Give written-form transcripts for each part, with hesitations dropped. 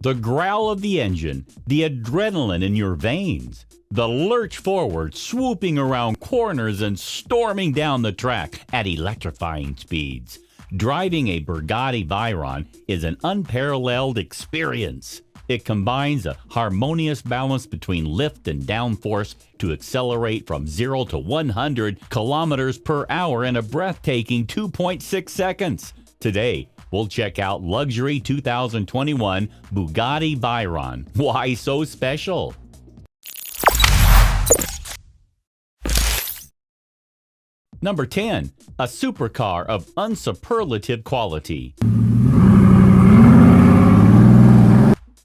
The growl of the engine, the adrenaline in your veins, the lurch forward, swooping around corners and storming down the track at electrifying speeds. Driving a Bugatti Veyron is an unparalleled experience. It combines a harmonious balance between lift and downforce to accelerate from 0 to 100 kilometers per hour in a breathtaking 2.6 seconds. Today, we'll check out luxury 2021 Bugatti Veyron. Why so special? Number 10. A supercar of unsuperlative quality.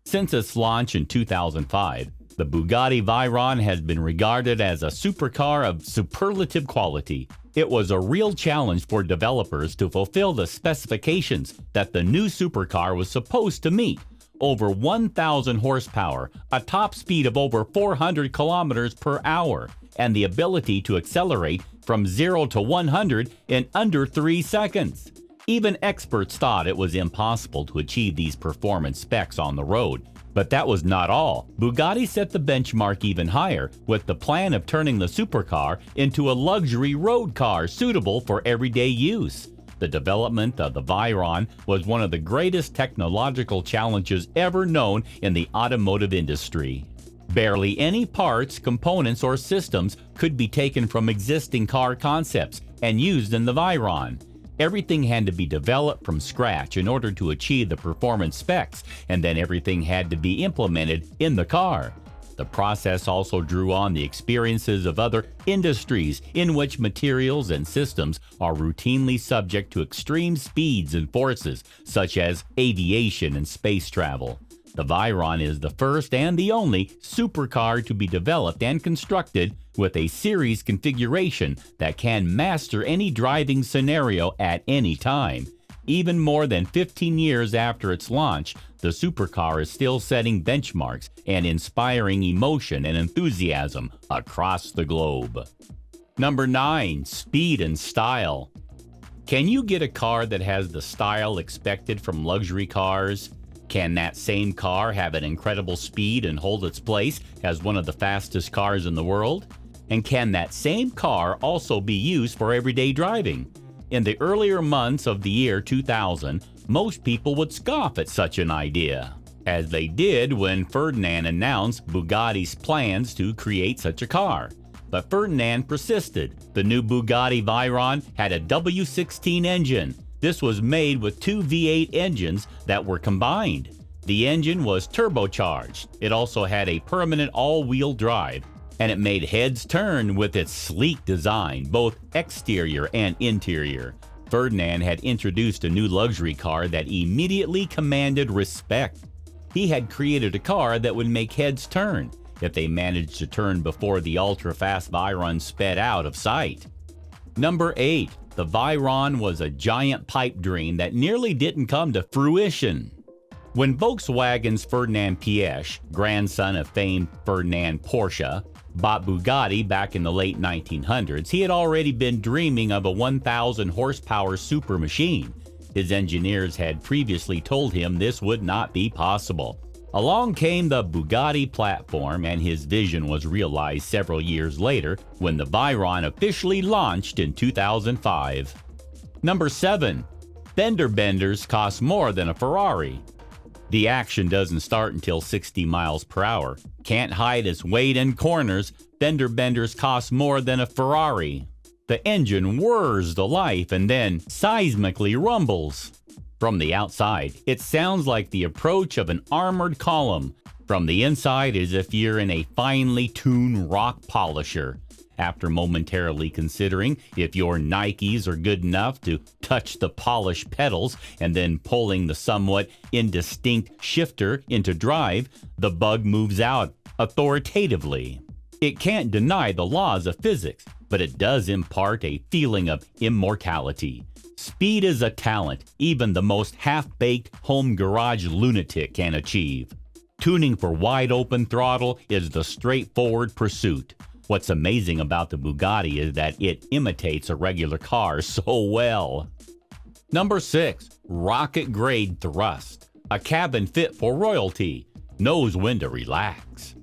Since its launch in 2005, the Bugatti Veyron has been regarded as a supercar of superlative quality. It was a real challenge for developers to fulfill the specifications that the new supercar was supposed to meet. Over 1,000 horsepower, a top speed of over 400 kilometers per hour, and the ability to accelerate from 0 to 100 in under 3 seconds. Even experts thought it was impossible to achieve these performance specs on the road. But that was not all. Bugatti set the benchmark even higher with the plan of turning the supercar into a luxury road car suitable for everyday use. The development of the Veyron was one of the greatest technological challenges ever known in the automotive industry. Barely any parts, components, or systems could be taken from existing car concepts and used in the Veyron. Everything had to be developed from scratch in order to achieve the performance specs, and then everything had to be implemented in the car. The process also drew on the experiences of other industries in which materials and systems are routinely subject to extreme speeds and forces, such as aviation and space travel. The Veyron is the first and the only supercar to be developed and constructed with a series configuration that can master any driving scenario at any time. Even more than 15 years after its launch, the supercar is still setting benchmarks and inspiring emotion and enthusiasm across the globe. Number 9. Speed and style. Can you get a car that has the style expected from luxury cars? Can that same car have an incredible speed and hold its place as one of the fastest cars in the world? And can that same car also be used for everyday driving? In the earlier months of the year 2000, most people would scoff at such an idea, as they did when Ferdinand announced Bugatti's plans to create such a car. But Ferdinand persisted. The new Bugatti Veyron had a W16 engine. This was made with two V8 engines that were combined. The engine was turbocharged. It also had a permanent all-wheel drive, and it made heads turn with its sleek design, both exterior and interior. Ferdinand had introduced a new luxury car that immediately commanded respect. He had created a car that would make heads turn if they managed to turn before the ultra-fast Veyron sped out of sight. Number 8. The Veyron was a giant pipe dream that nearly didn't come to fruition. When Volkswagen's Ferdinand Piëch, grandson of famed Ferdinand Porsche, bought Bugatti back in the late 1900s, he had already been dreaming of a 1,000 horsepower super machine. His engineers had previously told him this would not be possible. Along came the Bugatti platform, and his vision was realized several years later when the Veyron officially launched in 2005. Number 7. Fender benders cost more than a Ferrari. The action doesn't start until 60 miles per hour. Can't hide its weight in corners. Fender benders cost more than a Ferrari. The engine whirs to life and then seismically rumbles. From the outside, it sounds like the approach of an armored column. From the inside, as if you're in a finely tuned rock polisher. After momentarily considering if your Nikes are good enough to touch the polished pedals and then pulling the somewhat indistinct shifter into drive, the bug moves out authoritatively. It can't deny the laws of physics, but it does impart a feeling of immortality. Speed is a talent even the most half-baked home garage lunatic can achieve. Tuning for wide-open throttle is the straightforward pursuit. What's amazing about the Bugatti is that it imitates a regular car so well. Number 6. Rocket grade thrust. A cabin fit for royalty. Knows when to relax.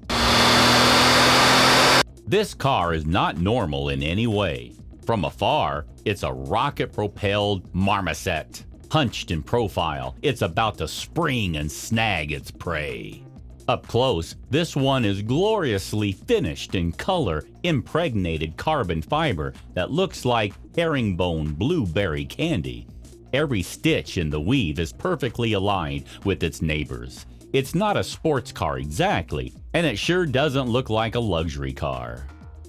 This car is not normal in any way. From afar, it's a rocket-propelled marmoset. Hunched in profile, it's about to spring and snag its prey. Up close, this one is gloriously finished in color-impregnated carbon fiber that looks like herringbone blueberry candy. Every stitch in the weave is perfectly aligned with its neighbors. It's not a sports car exactly, and it sure doesn't look like a luxury car.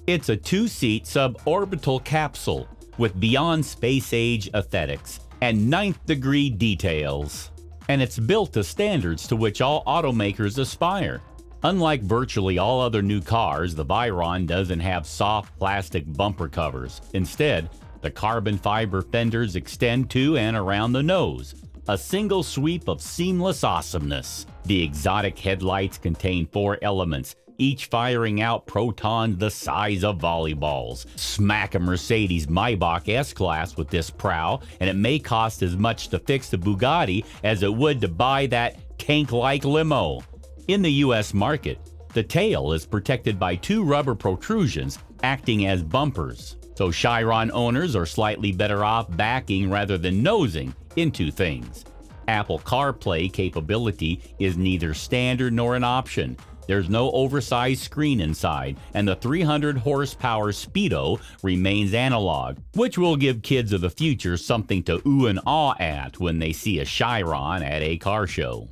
It's a two-seat suborbital capsule with beyond space-age aesthetics and ninth-degree details. And it's built to standards to which all automakers aspire. Unlike virtually all other new cars, the Veyron doesn't have soft plastic bumper covers. Instead, the carbon fiber fenders extend to and around the nose. A single sweep of seamless awesomeness. The exotic headlights contain 4 elements, each firing out protons the size of volleyballs. Smack a Mercedes Maybach S-Class with this prow, and it may cost as much to fix the Bugatti as it would to buy that tank-like limo. In the US market, the tail is protected by 2 rubber protrusions acting as bumpers, so Chiron owners are slightly better off backing rather than nosing into things. Apple CarPlay capability is neither standard nor an option. There's no oversized screen inside, and the 300 horsepower Speedo remains analog, which will give kids of the future something to ooh and ah at when they see a Chiron at a car show.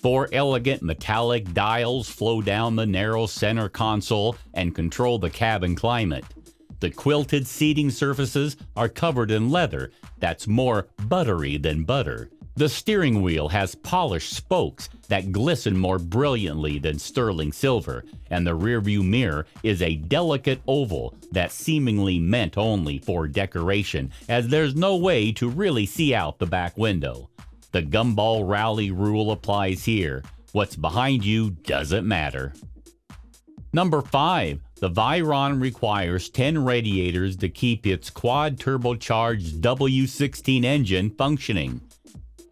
4 elegant metallic dials flow down the narrow center console and control the cabin climate. The quilted seating surfaces are covered in leather that's more buttery than butter. The steering wheel has polished spokes that glisten more brilliantly than sterling silver, and the rearview mirror is a delicate oval that's seemingly meant only for decoration, as there's no way to really see out the back window. The gumball rally rule applies here. What's behind you doesn't matter. Number 5. The Veyron requires 10 radiators to keep its quad-turbocharged W16 engine functioning.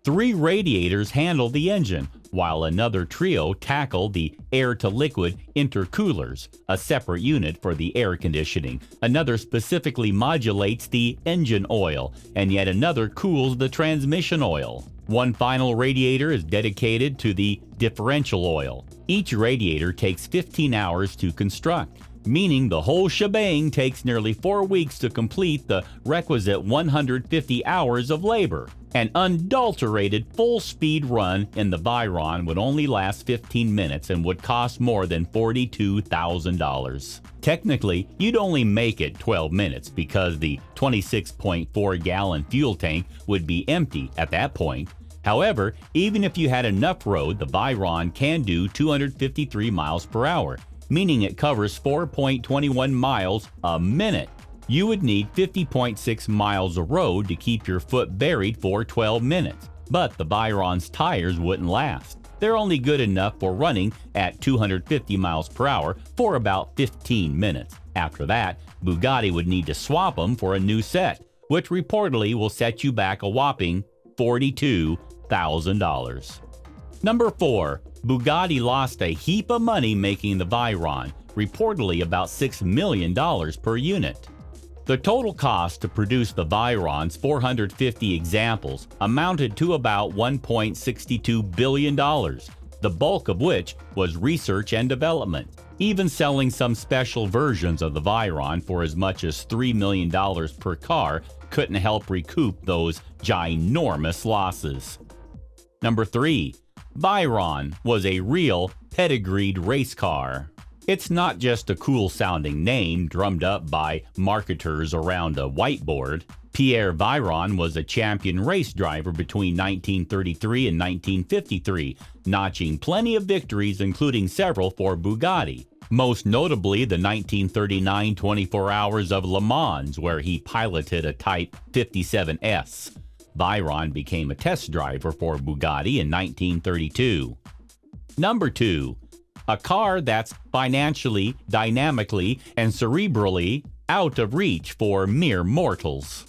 3 radiators handle the engine, while another trio tackle the air-to-liquid intercoolers, a separate unit for the air conditioning. Another specifically modulates the engine oil, and yet another cools the transmission oil. One final radiator is dedicated to the differential oil. Each radiator takes 15 hours to construct, meaning the whole shebang takes nearly 4 weeks to complete the requisite 150 hours of labor. An unadulterated full-speed run in the Veyron would only last 15 minutes and would cost more than $42,000. Technically, you'd only make it 12 minutes because the 26.4-gallon fuel tank would be empty at that point. However, even if you had enough road, the Veyron can do 253 miles per hour, meaning it covers 4.21 miles a minute. You would need 50.6 miles of road to keep your foot buried for 12 minutes, but the Veyron's tires wouldn't last. They're only good enough for running at 250 miles per hour for about 15 minutes. After that, Bugatti would need to swap them for a new set, which reportedly will set you back a whopping $42,000. Number 4. Bugatti lost a heap of money making the Veyron, reportedly about $6 million per unit. The total cost to produce the Veyron's 450 examples amounted to about $1.62 billion, the bulk of which was research and development. Even selling some special versions of the Veyron for as much as $3 million per car couldn't help recoup those ginormous losses. Number 3. Veyron was a real pedigreed race car. It's not just a cool-sounding name drummed up by marketers around a whiteboard. Pierre Veyron was a champion race driver between 1933 and 1953, notching plenty of victories, including several for Bugatti. Most notably the 1939 24 Hours of Le Mans, where he piloted a Type 57S. Veyron became a test driver for Bugatti in 1932. Number 2. A car that's financially, dynamically, and cerebrally out of reach for mere mortals.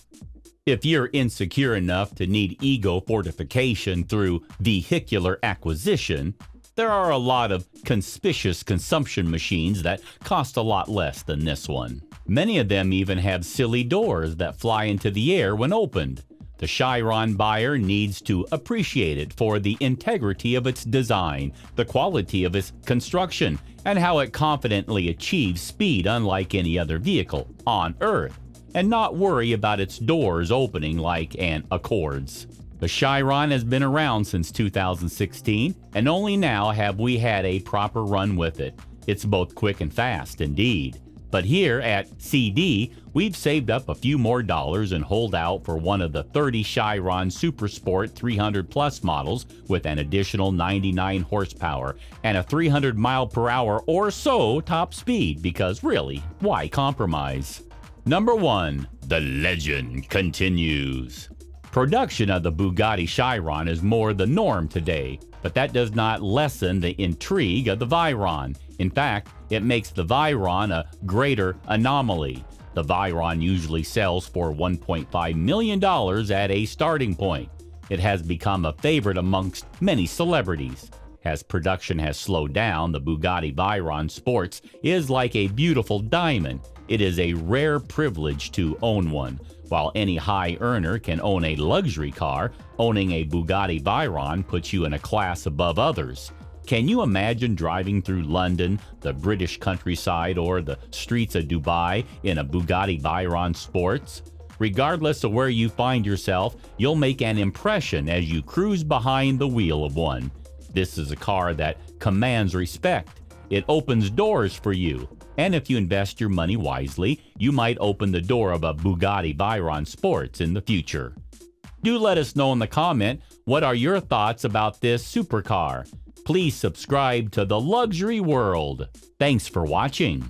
If you're insecure enough to need ego fortification through vehicular acquisition, there are a lot of conspicuous consumption machines that cost a lot less than this one. Many of them even have silly doors that fly into the air when opened. The Chiron buyer needs to appreciate it for the integrity of its design, the quality of its construction, and how it confidently achieves speed unlike any other vehicle on Earth, and not worry about its doors opening like an Accord's. The Chiron has been around since 2016, and only now have we had a proper run with it. It's both quick and fast indeed. But here at CD, we've saved up a few more dollars and hold out for one of the 30 Chiron Supersport 300 Plus models with an additional 99 horsepower and a 300 mile per hour or so top speed, because really, why compromise? Number 1. The legend continues. Production of the Bugatti Chiron is more the norm today, but that does not lessen the intrigue of the Veyron. In fact, it makes the Veyron a greater anomaly. The Veyron usually sells for $1.5 million at a starting point. It has become a favorite amongst many celebrities. As production has slowed down, the Bugatti Veyron Sports is like a beautiful diamond. It is a rare privilege to own one. While any high earner can own a luxury car, owning a Bugatti Veyron puts you in a class above others. Can you imagine driving through London, the British countryside, or the streets of Dubai in a Bugatti Veyron Sports? Regardless of where you find yourself, you'll make an impression as you cruise behind the wheel of one. This is a car that commands respect. It opens doors for you. And if you invest your money wisely, you might open the door of a Bugatti Veyron Sports in the future. Do let us know in the comment, what are your thoughts about this supercar? Please subscribe to The Luxury World. Thanks for watching.